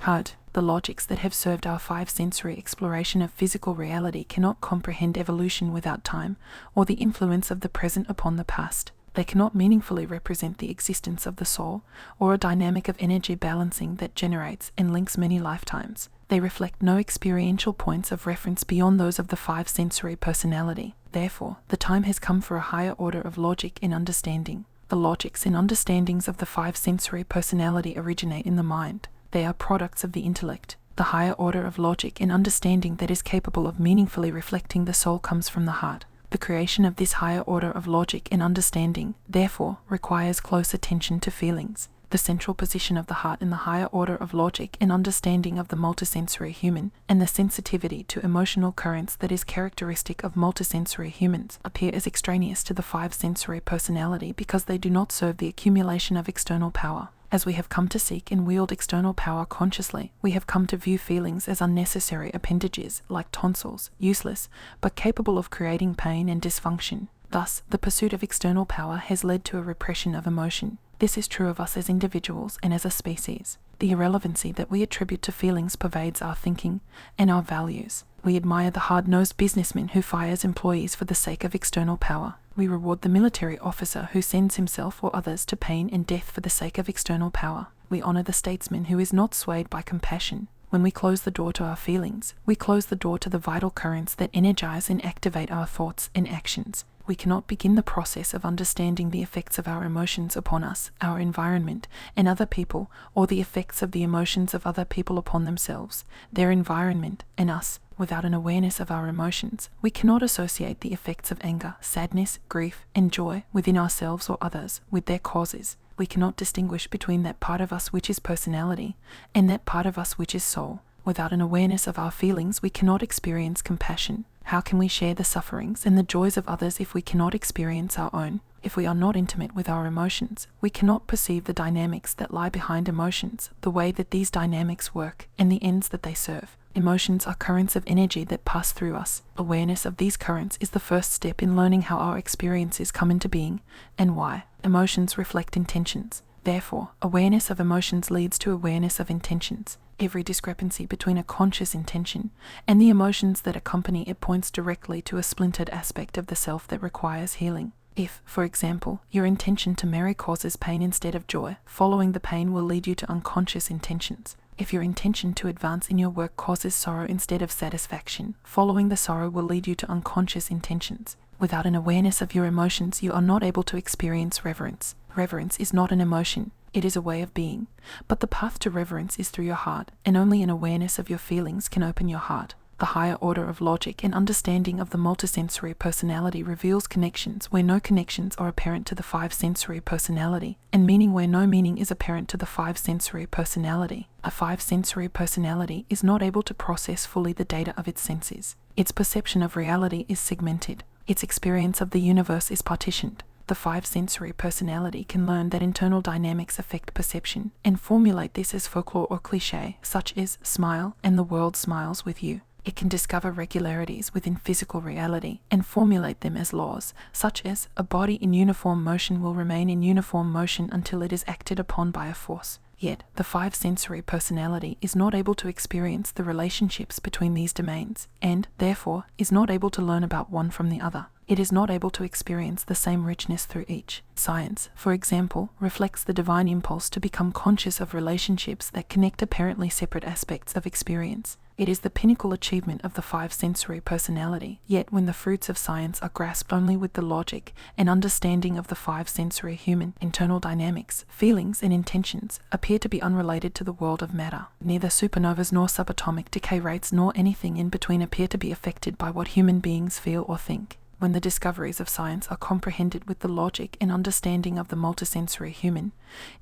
Descartes, the logics that have served our five-sensory exploration of physical reality cannot comprehend evolution without time, or the influence of the present upon the past. They cannot meaningfully represent the existence of the soul, or a dynamic of energy balancing that generates and links many lifetimes. They reflect no experiential points of reference beyond those of the five-sensory personality. Therefore, the time has come for a higher order of logic and understanding. The logics and understandings of the five-sensory personality originate in the mind. They are products of the intellect. The higher order of logic and understanding that is capable of meaningfully reflecting the soul comes from the heart. The creation of this higher order of logic and understanding, therefore, requires close attention to feelings. The central position of the heart in the higher order of logic and understanding of the multisensory human, and the sensitivity to emotional currents that is characteristic of multisensory humans, appear as extraneous to the five-sensory personality because they do not serve the accumulation of external power. As we have come to seek and wield external power consciously, we have come to view feelings as unnecessary appendages, like tonsils, useless, but capable of creating pain and dysfunction. Thus, the pursuit of external power has led to a repression of emotion. This is true of us as individuals and as a species. The irrelevancy that we attribute to feelings pervades our thinking and our values. We admire the hard-nosed businessman who fires employees for the sake of external power. We reward the military officer who sends himself or others to pain and death for the sake of external power. We honor the statesman who is not swayed by compassion. When we close the door to our feelings, we close the door to the vital currents that energize and activate our thoughts and actions. We cannot begin the process of understanding the effects of our emotions upon us, our environment, and other people, or the effects of the emotions of other people upon themselves, their environment, and us, without an awareness of our emotions. We cannot associate the effects of anger, sadness, grief, and joy within ourselves or others with their causes. We cannot distinguish between that part of us which is personality and that part of us which is soul. Without an awareness of our feelings, we cannot experience compassion. How can we share the sufferings and the joys of others if we cannot experience our own? If we are not intimate with our emotions, we cannot perceive the dynamics that lie behind emotions, the way that these dynamics work, and the ends that they serve. Emotions are currents of energy that pass through us. Awareness of these currents is the first step in learning how our experiences come into being and why. Emotions reflect intentions. Therefore, awareness of emotions leads to awareness of intentions. Every discrepancy between a conscious intention and the emotions that accompany it points directly to a splintered aspect of the self that requires healing. If, for example, your intention to marry causes pain instead of joy, following the pain will lead you to unconscious intentions. If your intention to advance in your work causes sorrow instead of satisfaction, following the sorrow will lead you to unconscious intentions. Without an awareness of your emotions, you are not able to experience reverence. Reverence is not an emotion, it is a way of being. But the path to reverence is through your heart, and only an awareness of your feelings can open your heart. The higher order of logic and understanding of the multisensory personality reveals connections where no connections are apparent to the five-sensory personality, and meaning where no meaning is apparent to the five-sensory personality. A five-sensory personality is not able to process fully the data of its senses. Its perception of reality is segmented. Its experience of the universe is partitioned. The five-sensory personality can learn that internal dynamics affect perception, and formulate this as folklore or cliché, such as smile and the world smiles with you. It can discover regularities within physical reality and formulate them as laws, such as a body in uniform motion will remain in uniform motion until it is acted upon by a force. Yet, the five-sensory personality is not able to experience the relationships between these domains, and, therefore, is not able to learn about one from the other. It is not able to experience the same richness through each. Science, for example, reflects the divine impulse to become conscious of relationships that connect apparently separate aspects of experience. It is the pinnacle achievement of the five-sensory personality, yet when the fruits of science are grasped only with the logic and understanding of the five-sensory human, internal dynamics, feelings and intentions appear to be unrelated to the world of matter. Neither supernovas nor subatomic decay rates nor anything in between appear to be affected by what human beings feel or think. When the discoveries of science are comprehended with the logic and understanding of the multisensory human,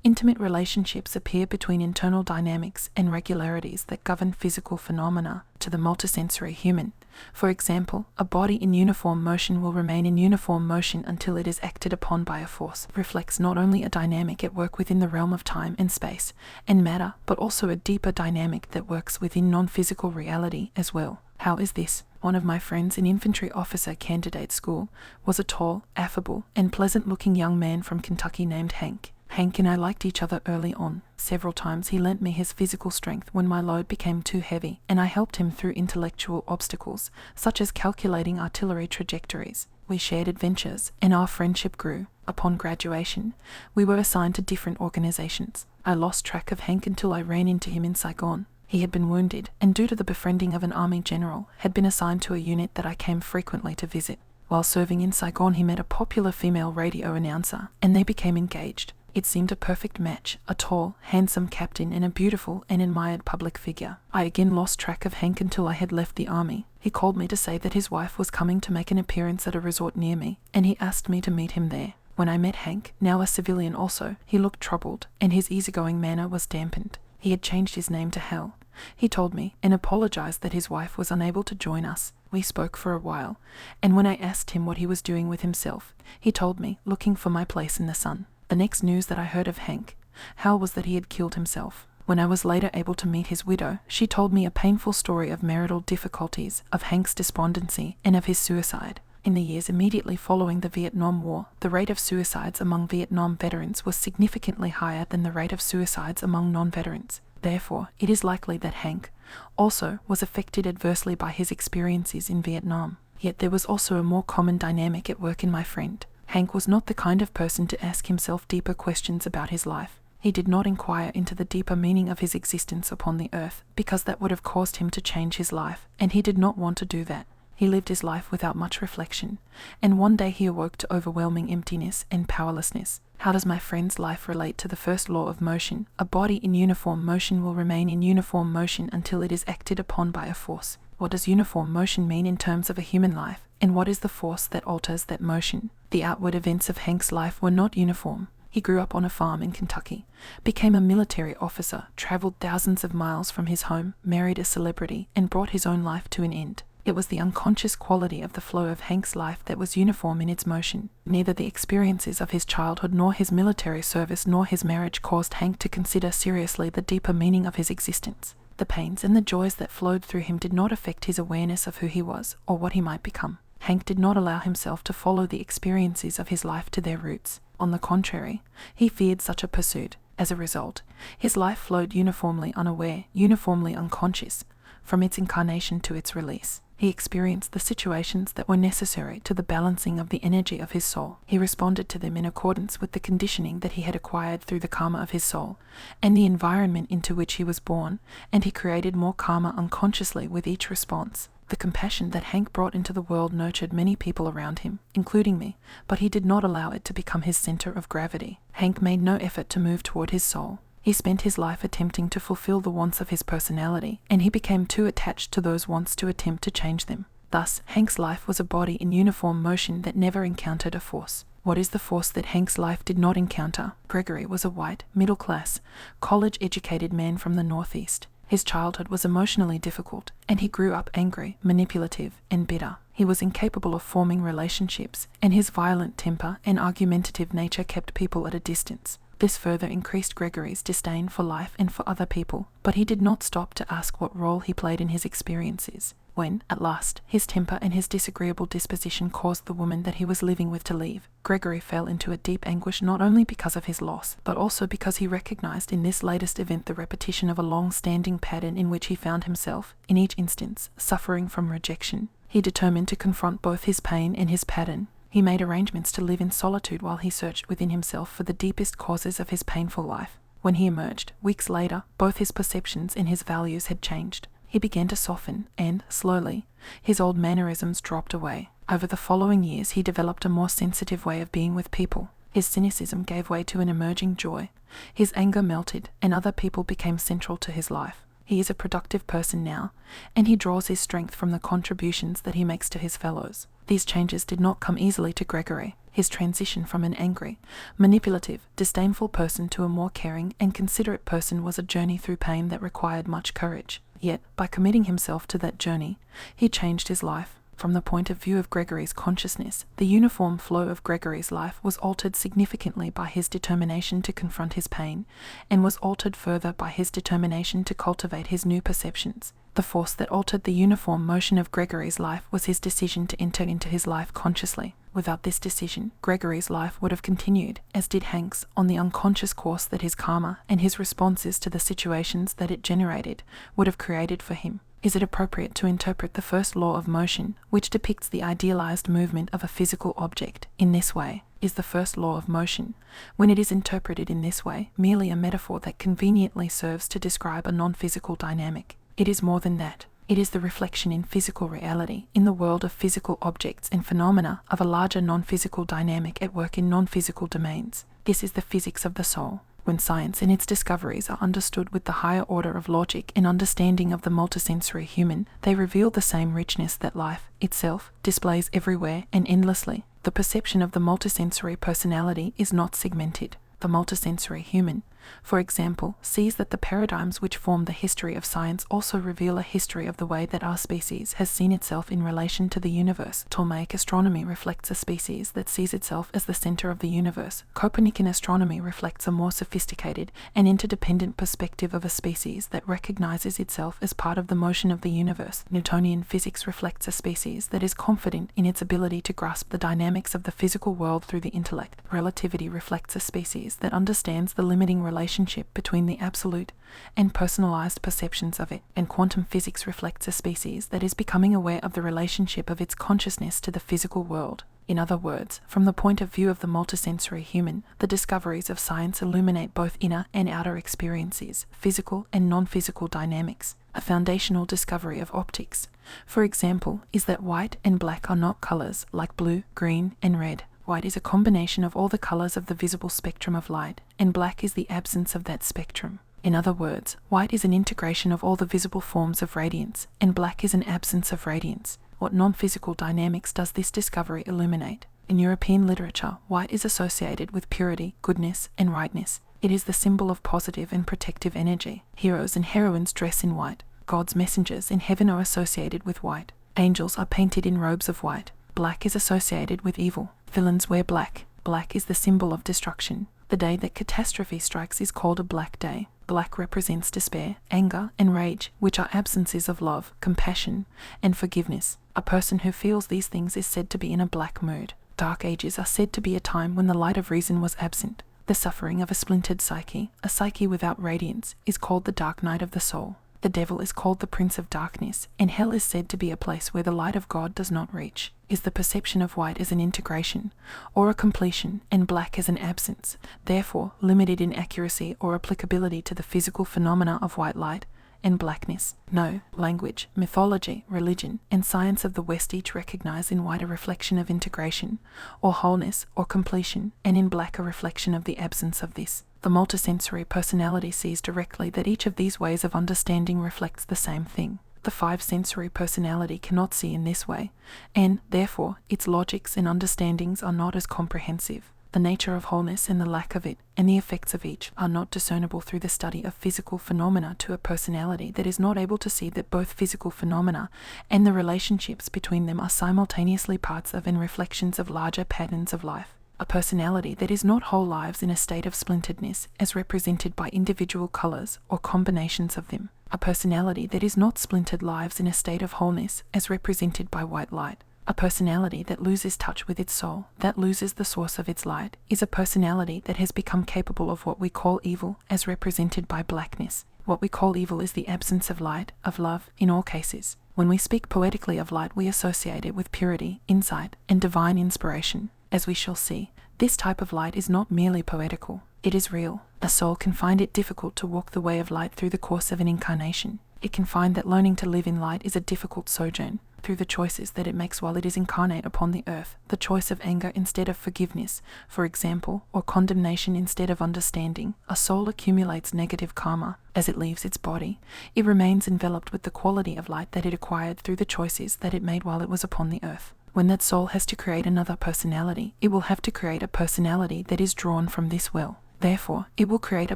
intimate relationships appear between internal dynamics and regularities that govern physical phenomena to the multisensory human. For example, a body in uniform motion will remain in uniform motion until it is acted upon by a force. Reflects not only a dynamic at work within the realm of time and space and matter, but also a deeper dynamic that works within non-physical reality as well. How is this? One of my friends in infantry officer candidate school was a tall, affable, and pleasant-looking young man from Kentucky named Hank. Hank and I liked each other early on. Several times he lent me his physical strength when my load became too heavy, and I helped him through intellectual obstacles, such as calculating artillery trajectories. We shared adventures, and our friendship grew. Upon graduation, we were assigned to different organizations. I lost track of Hank until I ran into him in Saigon. He had been wounded, and due to the befriending of an army general, had been assigned to a unit that I came frequently to visit. While serving in Saigon, he met a popular female radio announcer, and they became engaged. It seemed a perfect match, a tall, handsome captain and a beautiful and admired public figure. I again lost track of Hank until I had left the army. He called me to say that his wife was coming to make an appearance at a resort near me, and he asked me to meet him there. When I met Hank, now a civilian also, he looked troubled, and his easygoing manner was dampened. He had changed his name to Hal. He told me and apologized that his wife was unable to join us. We spoke for a while, and when I asked him what he was doing with himself, he told me, looking for my place in the sun. The next news that I heard of Hank, Hal, was that he had killed himself. When I was later able to meet his widow, she told me a painful story of marital difficulties, of Hank's despondency, and of his suicide. In the years immediately following the Vietnam War, the rate of suicides among Vietnam veterans was significantly higher than the rate of suicides among non-veterans. Therefore, it is likely that Hank also was affected adversely by his experiences in Vietnam. Yet there was also a more common dynamic at work in my friend. Hank was not the kind of person to ask himself deeper questions about his life. He did not inquire into the deeper meaning of his existence upon the earth, because that would have caused him to change his life, and he did not want to do that. He lived his life without much reflection, and one day he awoke to overwhelming emptiness and powerlessness. How does my friend's life relate to the first law of motion? A body in uniform motion will remain in uniform motion until it is acted upon by a force. What does uniform motion mean in terms of a human life, and what is the force that alters that motion? The outward events of Hank's life were not uniform. He grew up on a farm in Kentucky, became a military officer, traveled thousands of miles from his home, married a celebrity, and brought his own life to an end. It was the unconscious quality of the flow of Hank's life that was uniform in its motion. Neither the experiences of his childhood nor his military service nor his marriage caused Hank to consider seriously the deeper meaning of his existence. The pains and the joys that flowed through him did not affect his awareness of who he was or what he might become. Hank did not allow himself to follow the experiences of his life to their roots. On the contrary, he feared such a pursuit. As a result, his life flowed uniformly unaware, uniformly unconscious, from its incarnation to its release. He experienced the situations that were necessary to the balancing of the energy of his soul. He responded to them in accordance with the conditioning that he had acquired through the karma of his soul and the environment into which he was born, and he created more karma unconsciously with each response. The compassion that Hank brought into the world nurtured many people around him, including me, but he did not allow it to become his center of gravity. Hank made no effort to move toward his soul. He spent his life attempting to fulfill the wants of his personality, and he became too attached to those wants to attempt to change them. Thus, Hank's life was a body in uniform motion that never encountered a force. What is the force that Hank's life did not encounter? Gregory was a white, middle-class, college-educated man from the Northeast. His childhood was emotionally difficult, and he grew up angry, manipulative, and bitter. He was incapable of forming relationships, and his violent temper and argumentative nature kept people at a distance. This further increased Gregory's disdain for life and for other people, but he did not stop to ask what role he played in his experiences. When, at last, his temper and his disagreeable disposition caused the woman that he was living with to leave, Gregory fell into a deep anguish not only because of his loss, but also because he recognized in this latest event the repetition of a long-standing pattern in which he found himself, in each instance, suffering from rejection. He determined to confront both his pain and his pattern. He made arrangements to live in solitude while he searched within himself for the deepest causes of his painful life. When he emerged, weeks later, both his perceptions and his values had changed. He began to soften, and, slowly, his old mannerisms dropped away. Over the following years, he developed a more sensitive way of being with people. His cynicism gave way to an emerging joy. His anger melted, and other people became central to his life. He is a productive person now, and he draws his strength from the contributions that he makes to his fellows. These changes did not come easily to Gregory. His transition from an angry, manipulative, disdainful person to a more caring and considerate person was a journey through pain that required much courage. Yet, by committing himself to that journey, he changed his life. From the point of view of Gregory's consciousness, the uniform flow of Gregory's life was altered significantly by his determination to confront his pain, and was altered further by his determination to cultivate his new perceptions. The force that altered the uniform motion of Gregory's life was his decision to enter into his life consciously. Without this decision, Gregory's life would have continued, as did Hank's, on the unconscious course that his karma and his responses to the situations that it generated would have created for him. Is it appropriate to interpret the first law of motion, which depicts the idealized movement of a physical object, in this way? Is the first law of motion, when it is interpreted in this way, merely a metaphor that conveniently serves to describe a non-physical dynamic? It is more than that. It is the reflection in physical reality, in the world of physical objects and phenomena, of a larger non-physical dynamic at work in non-physical domains. This is the physics of the soul. When science and its discoveries are understood with the higher order of logic and understanding of the multisensory human, they reveal the same richness that life itself displays everywhere and endlessly. The perception of the multisensory personality is not segmented. The multisensory human, for example, sees that the paradigms which form the history of science also reveal a history of the way that our species has seen itself in relation to the universe. Ptolemaic astronomy reflects a species that sees itself as the center of the universe. Copernican astronomy reflects a more sophisticated and interdependent perspective of a species that recognizes itself as part of the motion of the universe. Newtonian physics reflects a species that is confident in its ability to grasp the dynamics of the physical world through the intellect. Relativity reflects a species that understands the limiting relationship between the absolute and personalized perceptions of it, and quantum physics reflects a species that is becoming aware of the relationship of its consciousness to the physical world. In other words, from the point of view of the multisensory human, the discoveries of science illuminate both inner and outer experiences, physical and non-physical dynamics. A foundational discovery of optics, for example, is that white and black are not colors like blue, green, and red. White is a combination of all the colors of the visible spectrum of light, and black is the absence of that spectrum. In other words, white is an integration of all the visible forms of radiance, and black is an absence of radiance. What non-physical dynamics does this discovery illuminate? In European literature, white is associated with purity, goodness, and rightness. It is the symbol of positive and protective energy. Heroes and heroines dress in white. God's messengers in heaven are associated with white. Angels are painted in robes of white. Black is associated with evil. Villains wear black. Black is the symbol of destruction. The day that catastrophe strikes is called a black day. Black represents despair, anger, and rage, which are absences of love, compassion, and forgiveness. A person who feels these things is said to be in a black mood. Dark ages are said to be a time when the light of reason was absent. The suffering of a splintered psyche, a psyche without radiance, is called the dark night of the soul. The devil is called the prince of darkness, and hell is said to be a place where the light of God does not reach. Is the perception of white as an integration, or a completion, and black as an absence, therefore limited in accuracy or applicability to the physical phenomena of white light and blackness? No. Language, mythology, religion, and science of the West each recognize in white a reflection of integration, or wholeness, or completion, and in black a reflection of the absence of this. The multisensory personality sees directly that each of these ways of understanding reflects the same thing. The five-sensory personality cannot see in this way, and, therefore, its logics and understandings are not as comprehensive. The nature of wholeness and the lack of it, and the effects of each, are not discernible through the study of physical phenomena to a personality that is not able to see that both physical phenomena and the relationships between them are simultaneously parts of and reflections of larger patterns of life. A personality that is not whole lives in a state of splinteredness as represented by individual colors or combinations of them. A personality that is not splintered lives in a state of wholeness as represented by white light. A personality that loses touch with its soul, that loses the source of its light, is a personality that has become capable of what we call evil as represented by blackness. What we call evil is the absence of light, of love, in all cases. When we speak poetically of light, we associate it with purity, insight, and divine inspiration. As we shall see, this type of light is not merely poetical. It is real. A soul can find it difficult to walk the way of light through the course of an incarnation. It can find that learning to live in light is a difficult sojourn. Through the choices that it makes while it is incarnate upon the earth, the choice of anger instead of forgiveness, for example, or condemnation instead of understanding, a soul accumulates negative karma. As it leaves its body, it remains enveloped with the quality of light that it acquired through the choices that it made while it was upon the earth. When that soul has to create another personality, it will have to create a personality that is drawn from this well. Therefore, it will create a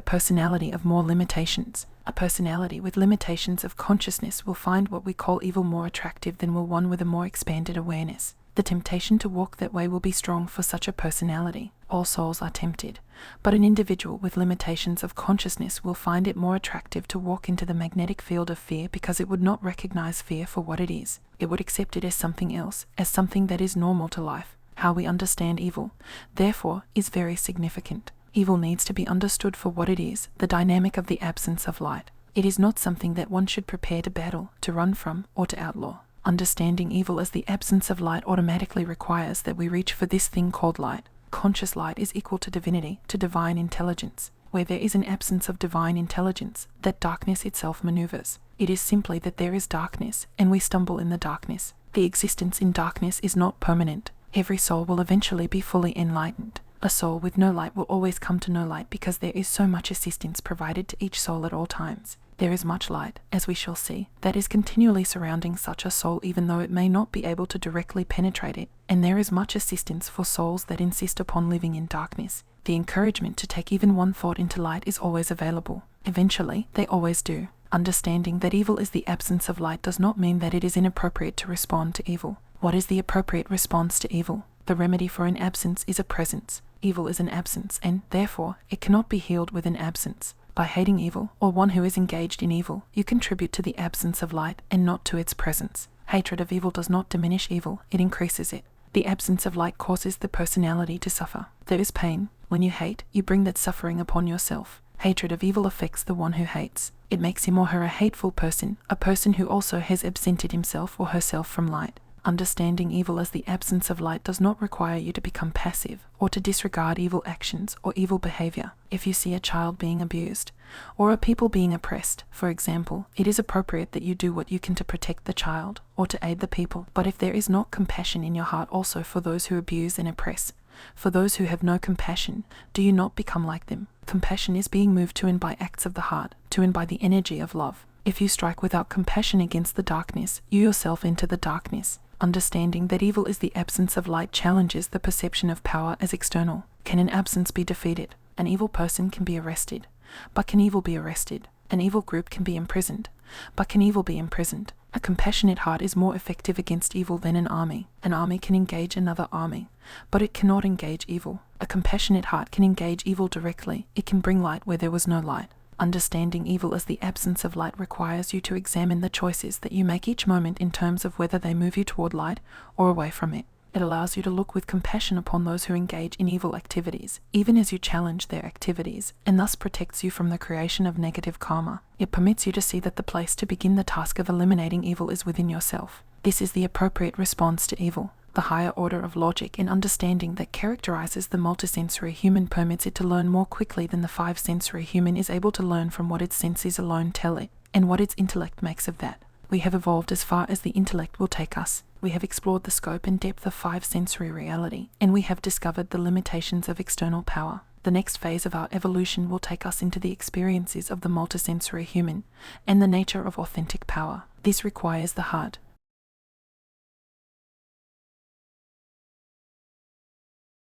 personality of more limitations. A personality with limitations of consciousness will find what we call evil more attractive than will one with a more expanded awareness. The temptation to walk that way will be strong for such a personality. All souls are tempted, but an individual with limitations of consciousness will find it more attractive to walk into the magnetic field of fear because it would not recognize fear for what it is. It would accept it as something else, as something that is normal to life. How we understand evil, therefore, is very significant. Evil needs to be understood for what it is, the dynamic of the absence of light. It is not something that one should prepare to battle, to run from, or to outlaw. Understanding evil as the absence of light automatically requires that we reach for this thing called light. Conscious light is equal to divinity, to divine intelligence. Where there is an absence of divine intelligence, that darkness itself maneuvers. It is simply that there is darkness, and we stumble in the darkness. The existence in darkness is not permanent. Every soul will eventually be fully enlightened. A soul with no light will always come to no light because there is so much assistance provided to each soul at all times. There is much light, as we shall see, that is continually surrounding such a soul even though it may not be able to directly penetrate it, and there is much assistance for souls that insist upon living in darkness. The encouragement to take even one thought into light is always available. Eventually, they always do. Understanding that evil is the absence of light does not mean that it is inappropriate to respond to evil. What is the appropriate response to evil? The remedy for an absence is a presence. Evil is an absence, and, therefore, it cannot be healed with an absence. By hating evil, or one who is engaged in evil, you contribute to the absence of light and not to its presence. Hatred of evil does not diminish evil, it increases it. The absence of light causes the personality to suffer. There is pain. When you hate, you bring that suffering upon yourself. Hatred of evil affects the one who hates. It makes him or her a hateful person, a person who also has absented himself or herself from light. Understanding evil as the absence of light does not require you to become passive or to disregard evil actions or evil behavior. If you see a child being abused or a people being oppressed, for example, it is appropriate that you do what you can to protect the child or to aid the people. But if there is not compassion in your heart also for those who abuse and oppress, for those who have no compassion, do you not become like them? Compassion is being moved to and by acts of the heart, to and by the energy of love. If you strike without compassion against the darkness, you yourself enter the darkness. Understanding that evil is the absence of light challenges the perception of power as external. Can an absence be defeated? An evil person can be arrested. But can evil be arrested? An evil group can be imprisoned. But can evil be imprisoned? A compassionate heart is more effective against evil than an army. An army can engage another army, but it cannot engage evil. A compassionate heart can engage evil directly. It can bring light where there was no light. Understanding evil as the absence of light requires you to examine the choices that you make each moment in terms of whether they move you toward light or away from it. It allows you to look with compassion upon those who engage in evil activities, even as you challenge their activities, and thus protects you from the creation of negative karma. It permits you to see that the place to begin the task of eliminating evil is within yourself. This is the appropriate response to evil. The higher order of logic and understanding that characterizes the multisensory human permits it to learn more quickly than the five-sensory human is able to learn from what its senses alone tell it, and what its intellect makes of that. We have evolved as far as the intellect will take us. We have explored the scope and depth of five-sensory reality, and we have discovered the limitations of external power. The next phase of our evolution will take us into the experiences of the multisensory human and the nature of authentic power. This requires the heart,